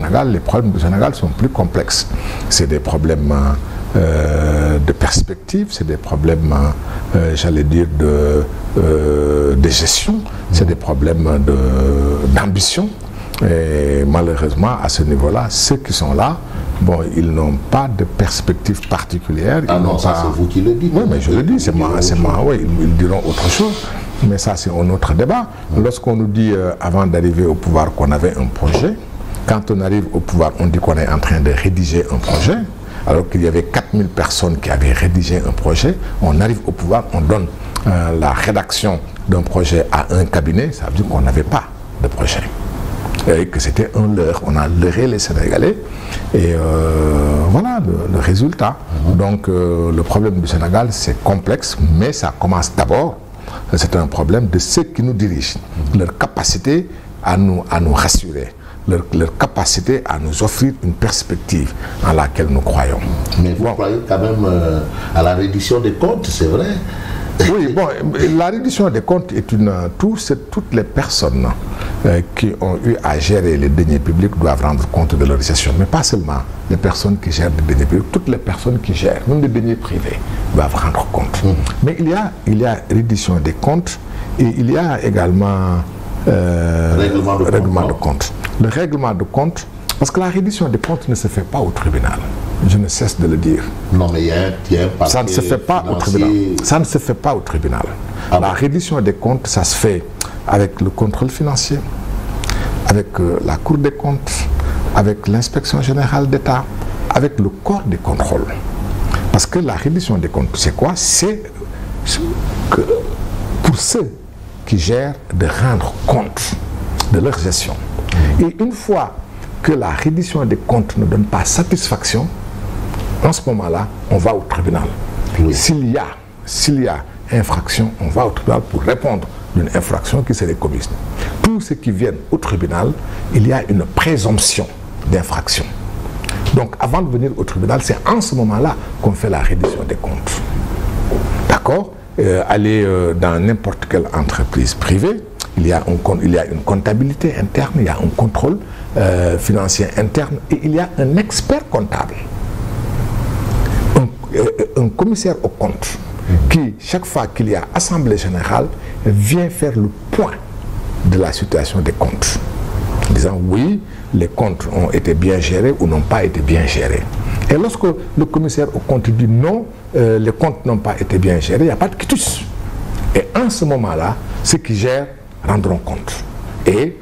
Sénégal, les problèmes du Sénégal sont plus complexes. C'est des problèmes de perspective, c'est des problèmes, j'allais dire, de gestion, c'est des problèmes d'ambition. Et malheureusement, à ce niveau-là, ceux qui sont là, bon, ils n'ont pas de perspective particulière. Ah non, ça c'est vous qui le dites. Oui, mais je le dis, c'est moi, oui, ils diront autre chose. Mais ça, c'est un autre débat. Lorsqu'on nous dit, avant d'arriver au pouvoir, qu'on avait un projet, quand on arrive au pouvoir, on dit qu'on est en train de rédiger un projet, alors qu'il y avait 4000 personnes qui avaient rédigé un projet, on arrive au pouvoir, on donne la rédaction d'un projet à un cabinet, ça veut dire qu'on n'avait pas de projet. Et que c'était un leurre, on a leurré les Sénégalais, et voilà le résultat. Donc le problème du Sénégal, c'est complexe, mais ça commence d'abord. C'est un problème de ceux qui nous dirigent, leur capacité à nous rassurer, leur capacité à nous offrir une perspective en laquelle nous croyons. Mais vous croyez quand même à la reddition des comptes, c'est vrai? Oui, bon, la reddition des comptes est toutes les personnes qui ont eu à gérer les deniers publics doivent rendre compte de leur gestion, mais pas seulement les personnes qui gèrent les deniers publics, toutes les personnes qui gèrent, même les deniers privés, doivent rendre compte. Mais il y a reddition des comptes et il y a également règlement de compte. Le règlement de compte, parce que la reddition des comptes ne se fait pas au tribunal. Je ne cesse de le dire. Non, mais il y a un ça ne se fait pas au tribunal. Ça ne se fait pas au tribunal. La reddition des comptes, ça se fait avec le contrôle financier, avec la Cour des comptes, avec l'inspection générale d'État, avec le corps des contrôles. Parce que la reddition des comptes, c'est quoi? C'est que pour ceux qui gèrent de rendre compte de leur gestion. Et une fois que la reddition des comptes ne donne pas satisfaction, en ce moment-là, on va au tribunal. Oui. S'il y a infraction, on va au tribunal pour répondre d'une infraction qui serait commise. Tous ceux qui viennent au tribunal, il y a une présomption d'infraction. Donc avant de venir au tribunal, c'est en ce moment-là qu'on fait la reddition des comptes. D'accord? Aller dans n'importe quelle entreprise privée, il y a une comptabilité interne, il y a un contrôle financier interne et il y a un expert comptable, un commissaire aux comptes qui, chaque fois qu'il y a assemblée générale, vient faire le point de la situation des comptes, en disant oui, les comptes ont été bien gérés ou n'ont pas été bien gérés. Et lorsque le commissaire aux comptes dit non, les comptes n'ont pas été bien gérés, il n'y a pas de quitus. Et en ce moment-là, ceux qui gèrent rendront compte et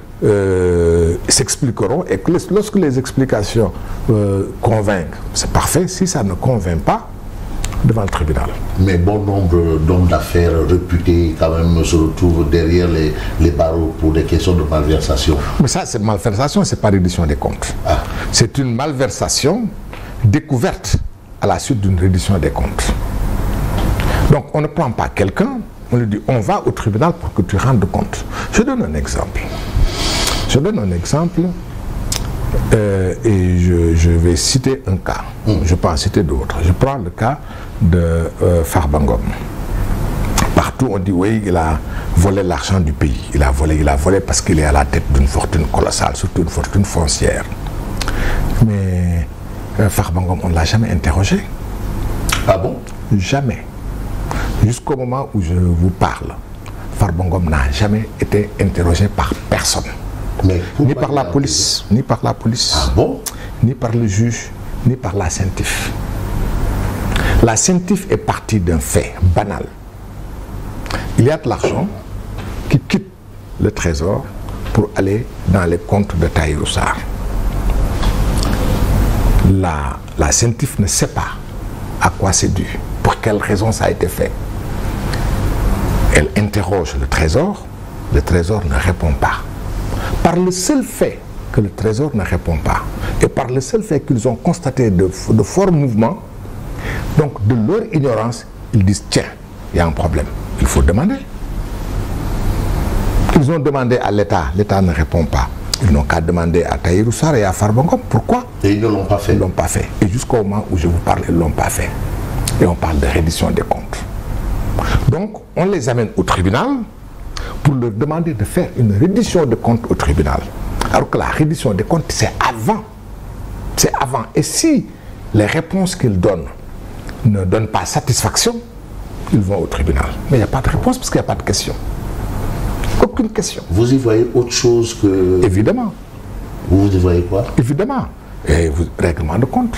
s'expliqueront. Et que lorsque les explications convainquent, c'est parfait. Si ça ne convainc pas, devant le tribunal. Mais bon nombre d'hommes d'affaires réputés quand même se retrouvent derrière les barreaux pour des questions de malversation. Mais ça, c'est malversation, c'est pas reddition des comptes. Ah. C'est une malversation découverte à la suite d'une reddition des comptes. Donc on ne prend pas quelqu'un, on lui dit on va au tribunal pour que tu rendes compte. Je donne un exemple. Et je vais citer un cas. Je peux en citer d'autres. Je prends le cas de Farba Ngom. Partout on dit oui, il a volé l'argent du pays. Il a volé parce qu'il est à la tête d'une fortune colossale, surtout une fortune foncière. Mais Farba Ngom, on ne l'a jamais interrogé. Ah bon? Jamais. Jusqu'au moment où je vous parle, Farba Ngom n'a jamais été interrogé par personne. Ni par la police, ah bon? Ni par le juge, ni par la CENTIF. La CENTIF est partie d'un fait banal. Il y a de l'argent qui quitte le trésor pour aller dans les comptes de Tahirou Sarr. La CENTIF ne sait pas à quoi c'est dû, pour quelle raison ça a été fait. Elle interroge le trésor ne répond pas. Par le seul fait que le trésor ne répond pas et par le seul fait qu'ils ont constaté de forts mouvements, donc de leur ignorance, ils disent tiens, il y a un problème, il faut demander. Ils ont demandé à l'État, l'État ne répond pas. Ils n'ont qu'à demander à Tahirou Sarr et à Farba Ngom. Pourquoi? Et ils ne l'ont pas fait. Ils ne l'ont pas fait. Et jusqu'au moment où je vous parle, ils ne l'ont pas fait. Et on parle de reddition des comptes. Donc, on les amène au tribunal pour leur demander de faire une reddition de comptes au tribunal. Alors que la reddition des comptes, c'est avant C'est avant. Et si les réponses qu'ils donnent ne donnent pas satisfaction, ils vont au tribunal. Mais il n'y a pas de réponse parce qu'il n'y a pas de question. Aucune question. Vous y voyez autre chose que... Évidemment. Vous y voyez quoi? Évidemment. Et règlement de compte.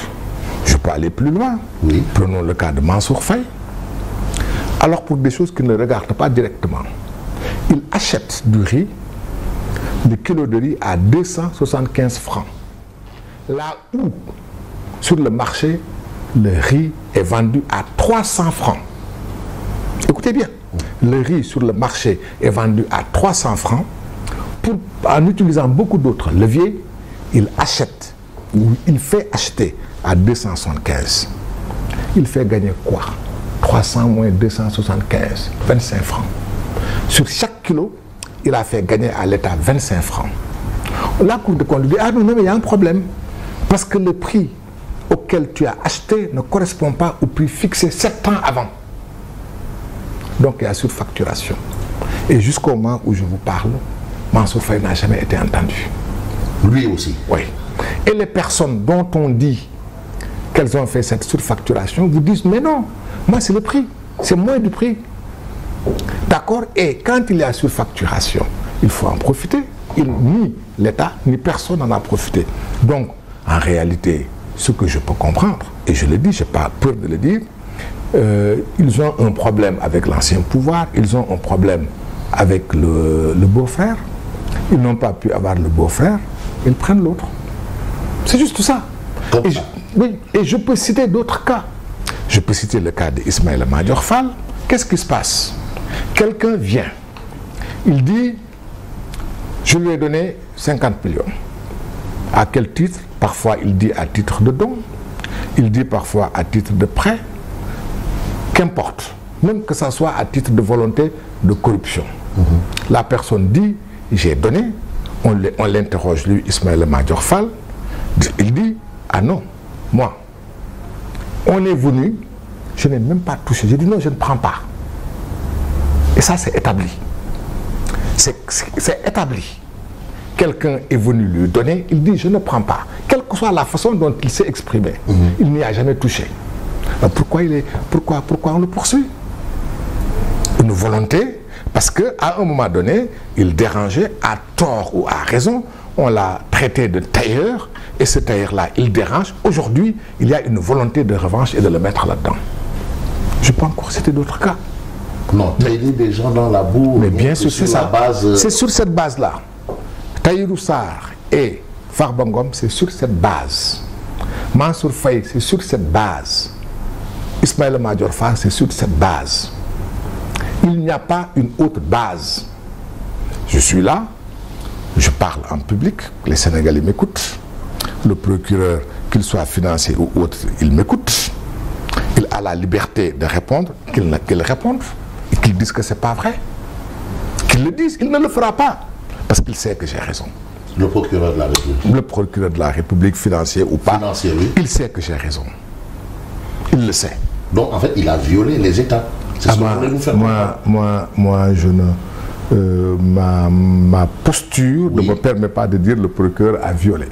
Je peux aller plus loin. Oui. Prenons le cas de Mansour Faye. Alors pour des choses qui ne le regardent pas directement, il achète du riz, le kilo de riz à 275 francs. Là où, sur le marché, le riz est vendu à 300 francs. Écoutez bien, le riz sur le marché est vendu à 300 francs. En utilisant beaucoup d'autres leviers, il achète, ou il fait acheter à 275. Il fait gagner quoi? 300 moins 275, 25 francs. Sur chaque kilo, il a fait gagner à l'État 25 francs. La Cour de compte dit, ah non, mais il y a un problème. Parce que le prix auquel tu as acheté ne correspond pas au prix fixé 7 ans avant. Donc il y a surfacturation. Et jusqu'au moment où je vous parle, Mansour Faye n'a jamais été entendu. Lui aussi? Oui. Et les personnes dont on dit qu'elles ont fait cette surfacturation vous disent, mais non, moi c'est le prix, c'est moins du prix. D'accord? Et quand il y a surfacturation, il faut en profiter. Ni l'État, ni personne n'en a profité. Donc, en réalité, ce que je peux comprendre, et je le dis, je n'ai pas peur de le dire, ils ont un problème avec l'ancien pouvoir, ils ont un problème avec le beau-frère, ils n'ont pas pu avoir le beau-frère, ils prennent l'autre. C'est juste ça. Oui, et je peux citer d'autres cas. Je peux citer le cas d'Ismaïla Madior Fall. Qu'est-ce qui se passe? Quelqu'un vient, il dit, je lui ai donné 50 millions. À quel titre? Parfois il dit à titre de don, il dit parfois à titre de prêt, qu'importe, même que ça soit à titre de volonté de corruption. La personne dit, j'ai donné, on l'interroge lui, Ismaïla Madior Fall, il dit, ah non, moi, on est venu, je n'ai même pas touché, j'ai dit non, je ne prends pas. Et ça c'est établi. C'est établi. Quelqu'un est venu lui donner, il dit je ne prends pas. Quelle que soit la façon dont il s'est exprimé, il n'y a jamais touché. Alors pourquoi on le poursuit? Une volonté, parce qu'à un moment donné, il dérangeait, à tort ou à raison, on l'a traité de tailleur, et ce tailleur-là, il dérange. Aujourd'hui, il y a une volonté de revanche et de le mettre là-dedans. Je peux encore citer d'autres cas. Non, tailler des gens dans la boue. Mais bien sûr, c'est ça. Base... C'est sur cette base-là. Tahirou Sarr et Farba Ngom, c'est sur cette base. Mansour Faye, c'est sur cette base. Ismaïla Madior Fall, c'est sur cette base. Il n'y a pas une autre base. Je suis là, je parle en public, les Sénégalais m'écoutent. Le procureur, qu'il soit financier ou autre, il m'écoute. Il a la liberté de répondre, qu'il réponde, et qu'il dise que ce n'est pas vrai. Qu'il le dise, il ne le fera pas. Parce qu'il sait que j'ai raison. Le procureur de la République. Le procureur de la République, financier ou pas, financier, oui. Il sait que j'ai raison. Il le sait. Donc en fait, il a violé les États. C'est ce que vous voulez nous faire moi, je ne... ma posture ne me permet pas de dire le procureur a violé.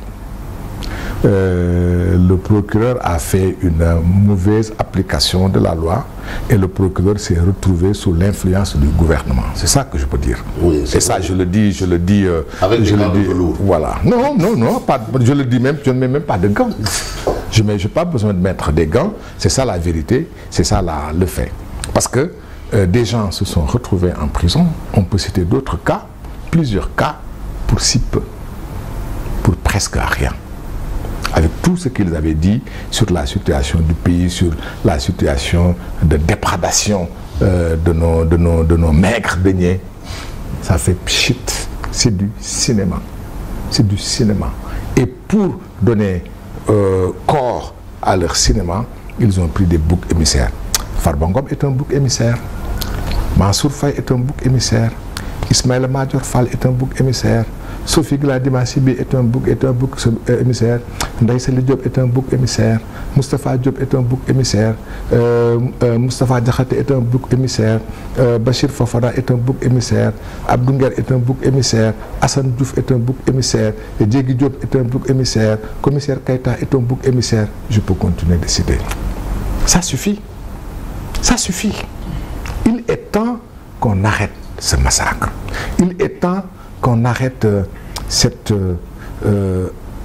Le procureur a fait une mauvaise application de la loi et le procureur s'est retrouvé sous l'influence du gouvernement. C'est ça que je peux dire. Oui, et ça, je le dis... Avec des gants de velours. Voilà. Non, pas, je le dis même, je ne mets même pas de gants. Je n'ai pas besoin de mettre des gants. C'est ça la vérité, c'est ça le fait. Parce que des gens se sont retrouvés en prison. On peut citer d'autres cas, plusieurs cas, pour si peu, pour presque rien. Avec tout ce qu'ils avaient dit sur la situation du pays, sur la situation de dépradation de nos maigres deniers. Ça fait pchit, c'est du cinéma. C'est du cinéma. Et pour donner corps à leur cinéma, ils ont pris des boucs émissaires. Farba Ngom est un bouc émissaire. Mansour Faye est un bouc émissaire. Ismaïla Madior Fall est un bouc émissaire. Sophie Gladima Sibi est un bouc émissaire. Ndaï Sali Diop est un bouc émissaire. Moustapha Diop est un bouc émissaire. Moustapha Diakhaté est un bouc émissaire. Bachir Fofana est un bouc émissaire. Abdou Nguer est un bouc émissaire. Hassan Diouf est un bouc émissaire. Diégui Diop est un bouc émissaire. Commissaire Keïta est un bouc émissaire. Je peux continuer de citer. Ça suffit. Ça suffit. Il est temps qu'on arrête ce massacre. Il est temps qu'on arrête cette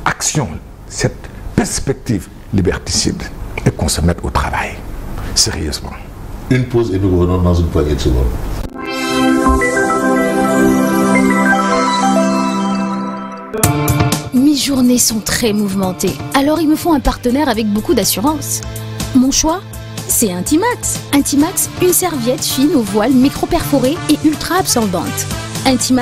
action, cette perspective liberticide et qu'on se mette au travail, sérieusement. Une pause et nous revenons dans une poignée de secondes. Mes journées sont très mouvementées, alors il me faut un partenaire avec beaucoup d'assurance. Mon choix, c'est Intimax. Intimax, une serviette fine au voile micro-perforée et ultra absorbante. Intimax